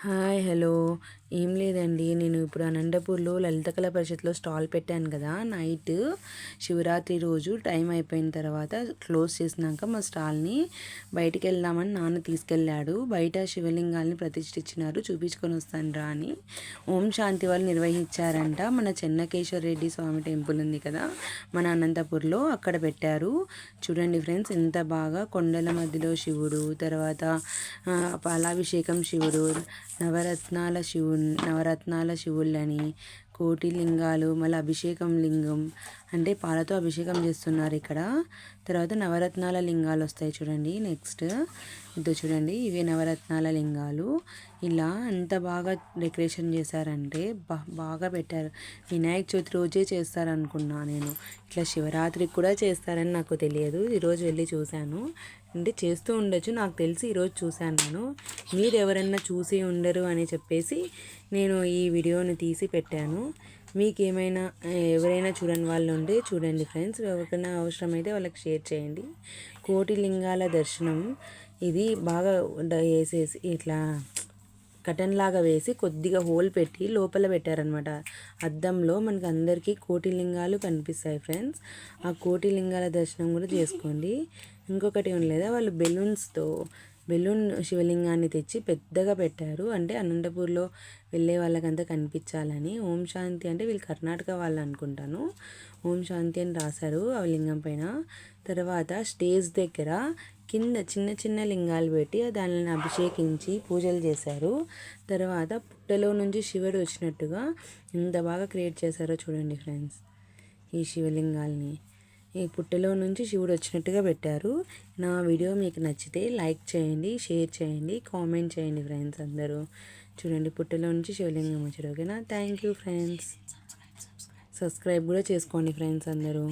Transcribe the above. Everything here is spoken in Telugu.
Hi hello. ఏం లేదండి, నేను ఇప్పుడు అనంతపూర్లో లలిత కళా పరిషత్లో స్టాల్ పెట్టాను కదా. నైట్ శివరాత్రి రోజు టైం అయిపోయిన తర్వాత క్లోజ్ చేసినాక మా స్టాల్ని బయటికి వెళ్దామని నాన్న తీసుకెళ్ళాడు. బయట శివలింగాల్ని ప్రతిష్ఠించినారు, చూపించుకొని వస్తాను రా అని ఓం శాంతి వాళ్ళు నిర్వహించారంట. మన చెన్నకేశ్వర రెడ్డి స్వామి టెంపుల్ ఉంది కదా మన అనంతపూర్లో, అక్కడ పెట్టారు. చూడండి ఫ్రెండ్స్, ఎంత బాగా కొండల మధ్యలో శివుడు, తర్వాత పాలాభిషేకం శివుడు, నవరత్నాల శివుళ్ళని, కోటి లింగాలు, మళ్ళీ అభిషేకం లింగం అంటే పాలతో అభిషేకం చేస్తున్నారు ఇక్కడ. తర్వాత నవరత్నాల లింగాలు వస్తాయి చూడండి. నెక్స్ట్ ఇదో చూడండి, ఇవి నవరత్నాల లింగాలు. ఇలా ఎంత బాగా డెకరేషన్ చేశారంటే బాగా పెట్టారు. వినాయక చవితి రోజే చేస్తారనుకున్నా నేను, ఇట్లా శివరాత్రికి కూడా చేస్తారని నాకు తెలియదు. ఈరోజు వెళ్ళి చూశాను, అంటే చేస్తూ ఉండొచ్చు, నాకు తెలిసి ఈరోజు చూశాను నేను. మీరు ఎవరన్నా చూసి ఉండరు అని చెప్పేసి నేను ఈ వీడియోని తీసి పెట్టాను. మీకు ఎవరైనా చూడని వాళ్ళు ఉంటే చూడండి ఫ్రెండ్స్. ఎవరికైనా అవసరమైతే వాళ్ళకి షేర్ చేయండి. కోటి లింగాల దర్శనం ఇది బాగా వేసేసి ఇట్లా కటన్ లాగా వేసి కొద్దిగా హోల్ పెట్టి లోపల పెట్టారనమాట. అద్దంలో మనకు అందరికీ కోటి లింగాలు కనిపిస్తాయి ఫ్రెండ్స్. ఆ కోటి లింగాల దర్శనం కూడా చేసుకోండి. ఇంకొకటి ఏం లేదా, వాళ్ళు బెలూన్ శివలింగాన్ని తెచ్చి పెద్దగా పెట్టారు, అంటే అనంతపూర్లో వెళ్ళే వాళ్ళకంతా కనిపించాలని. ఓం శాంతి అంటే వీళ్ళు కర్ణాటక వాళ్ళు అనుకుంటాను. ఓం శాంతి అని రాశారు ఆ లింగం పైన. తర్వాత స్టేజ్ దగ్గర కింద చిన్న చిన్న లింగాలు పెట్టి దానిని అభిషేకించి పూజలు చేశారు. తర్వాత పుట్టలో నుంచి శివుడు వచ్చినట్టుగా ఎంత బాగా క్రియేట్ చేశారో చూడండి ఫ్రెండ్స్. ఈ శివలింగాల్ని ఈ పుట్టలో నుంచి శివుడు వచ్చినట్టుగా పెట్టారు. నా వీడియో మీకు నచ్చితే లైక్ చేయండి, షేర్ చేయండి, కామెంట్ చేయండి ఫ్రెండ్స్ అందరూ. చూడండి, పుట్టలో నుంచి శివలింగం వచ్చారు. ఓకేనా? Thank you friends. సబ్స్క్రైబ్ కూడా చేసుకోండి ఫ్రెండ్స్ అందరూ.